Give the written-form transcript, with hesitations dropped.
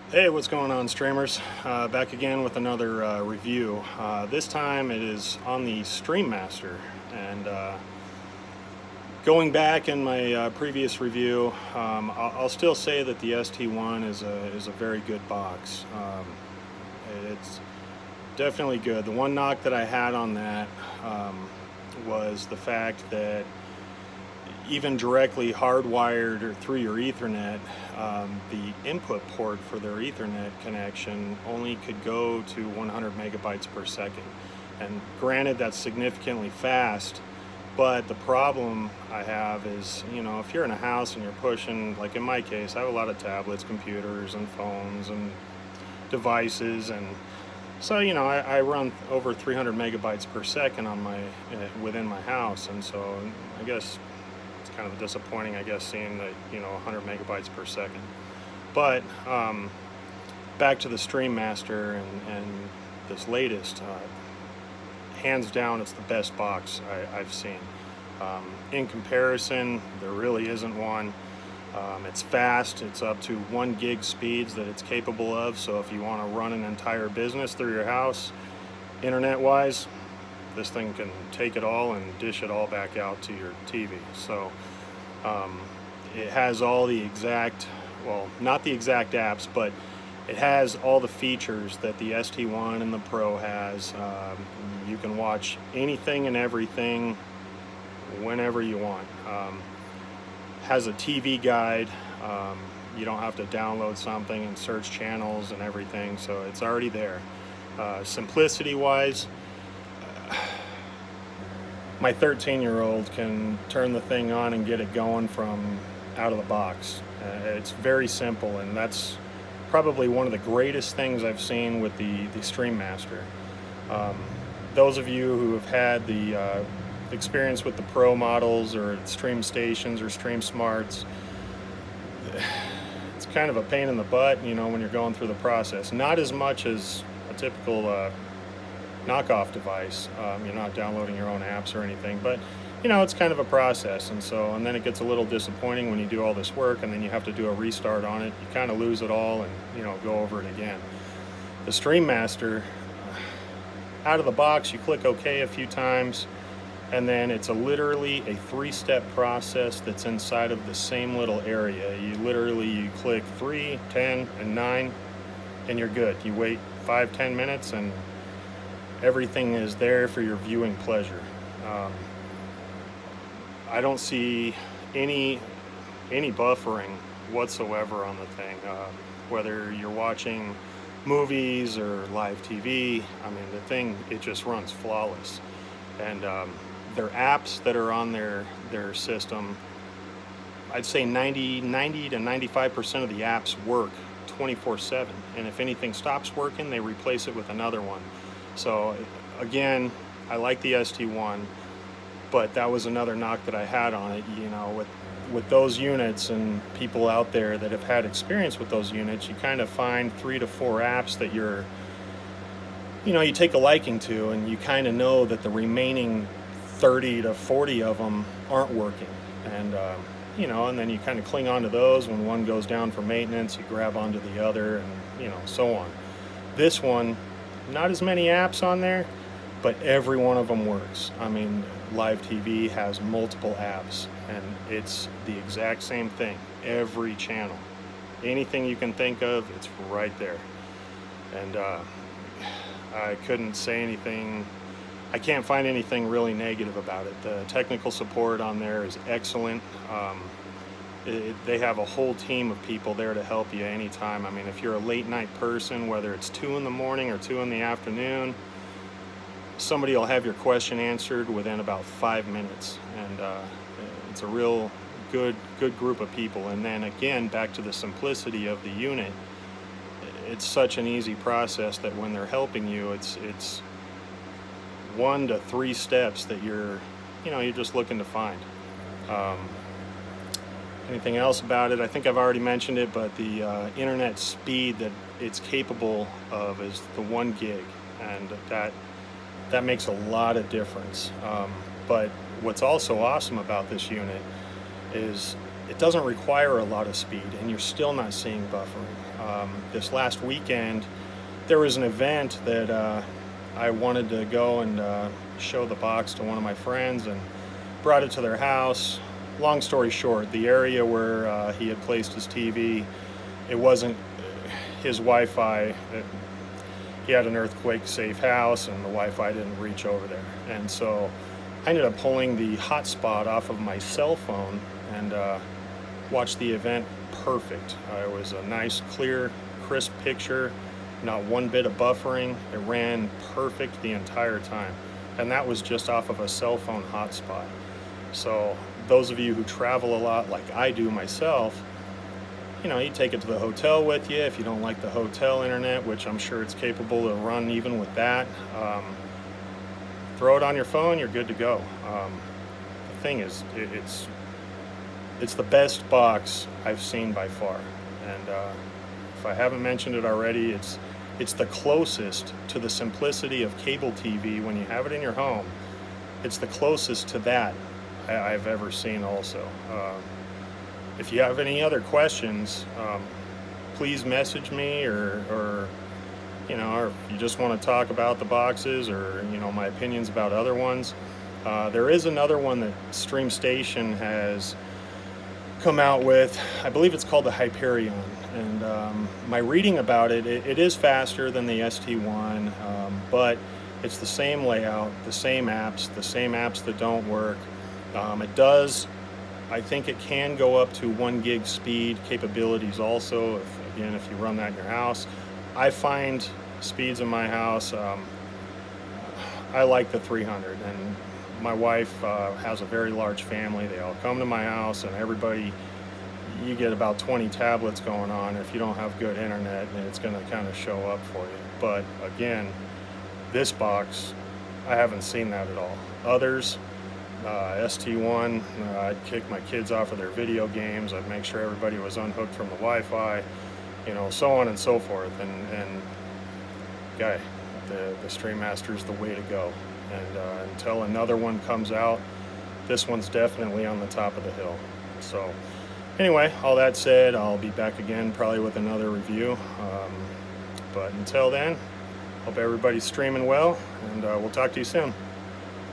Hey, what's going on, streamers? Back again with another review. This time it is on the StreaMaster, and going back in my previous review, I'll still say that the ST1 is a very good box. It's definitely good. The one knock that I had on that was the fact that even directly hardwired or through your Ethernet, the input port for their Ethernet connection only could go to 100 megabytes per second. And granted, that's significantly fast, but the problem I have is, if you're in a house and you're pushing, like in my case, I have a lot of tablets, computers, and phones, and devices, and so, I run over 300 megabytes per second on my within my house, and so I guess it's kind of disappointing, seeing that 100 megabytes per second. But back to the StreaMaster and this latest, hands down, it's the best box I've seen. In comparison, there really isn't one. It's fast. It's up to 1 gig speeds that it's capable of. So if you want to run an entire business through your house, internet-wise, this thing can take it all and dish it all back out to your TV. So it has all the exact, well, not the exact apps, but it has all the features that the ST1 and the Pro has. You can watch anything and everything whenever you want. Has a TV guide. You don't have to download something and search channels and everything, so it's already there. Simplicity-wise, my 13-year-old can turn the thing on and get it going from out of the box. It's very simple, and that's probably one of the greatest things I've seen with the StreaMaster. Those of you who have had the experience with the Pro models or Stream Stations or Stream Smarts, it's kind of a pain in the butt, when you're going through the process. Not as much as a typical knockoff device. You're not downloading your own apps or anything, but it's kind of a process, and then it gets a little disappointing when you do all this work and then you have to do a restart on it. You kind of lose it all and go over it again. The StreaMaster, out of the box, you click OK a few times, and then it's literally a 3-step process that's inside of the same little area. You click 3, 10, and 9, and you're good. You wait 5-10 minutes and everything is there for your viewing pleasure. I don't see any buffering whatsoever on the thing. Whether you're watching movies or live TV, the thing, it just runs flawless. And their apps that are on their system, I'd say 90 to 95% of the apps work 24/7. And if anything stops working, they replace it with another one. So again, I like the ST1, but that was another knock that I had on it. With those units and people out there that have had experience with those units, you kind of find 3 to 4 apps that you take a liking to, and you kind of know that the remaining 30 to 40 of them aren't working. And and then you kind of cling on to those. When one goes down for maintenance, you grab onto the other, and so on. This one, not as many apps on there, but every one of them works. Live TV has multiple apps, and it's the exact same thing. Every channel, anything you can think of, it's right there. And I couldn't say anything. I can't find anything really negative about it. The technical support on there is excellent. They have a whole team of people there to help you anytime. If you're a late night person, whether it's 2 in the morning or 2 in the afternoon, somebody will have your question answered within about 5 minutes. And it's a real good group of people. And then again, back to the simplicity of the unit, it's such an easy process that when they're helping you, it's 1 to 3 steps that you're just looking to find. Anything else about it? I think I've already mentioned it, but the internet speed that it's capable of is the 1 gig, and that makes a lot of difference. But what's also awesome about this unit is it doesn't require a lot of speed, and you're still not seeing buffering. This last weekend, there was an event that I wanted to go and show the box to one of my friends, and brought it to their house. Long story short, the area where he had placed his TV, it wasn't his Wi-Fi. He had an earthquake-safe house, and the Wi-Fi didn't reach over there. And so I ended up pulling the hotspot off of my cell phone and watched the event perfect. It was a nice, clear, crisp picture, not one bit of buffering. It ran perfect the entire time. And that was just off of a cell phone hotspot. So those of you who travel a lot like I do myself, you know, you take it to the hotel with you. If you don't like the hotel internet, which I'm sure it's capable to run even with that, throw it on your phone, you're good to go. The thing is, it's the best box I've seen by far. And if I haven't mentioned it already, it's the closest to the simplicity of cable TV when you have it in your home. It's the closest to that I've ever seen also. If you have any other questions, please message me, or you know, or if you just want to talk about the boxes, or you know, my opinions about other ones. There is another one that StreamStation has come out with. I believe it's called the Hyperion, and my reading about it, it is faster than the ST1, but it's the same layout, the same apps that don't work. It does, I think it can go up to 1 gig speed capabilities also, if you run that in your house. I find speeds in my house, I like the 300, and my wife has a very large family. They all come to my house, and everybody, you get about 20 tablets going on. If you don't have good internet, it's going to kind of show up for you. But again, this box, I haven't seen that at all. Others, ST1, I'd kick my kids off of their video games. I'd make sure everybody was unhooked from the Wi-Fi, you know, so on and so forth. And guy, the StreaMaster is the way to go. And until another one comes out, this one's definitely on the top of the hill. So anyway, all that said, I'll be back again probably with another review. But until then, hope everybody's streaming well, and we'll talk to you soon.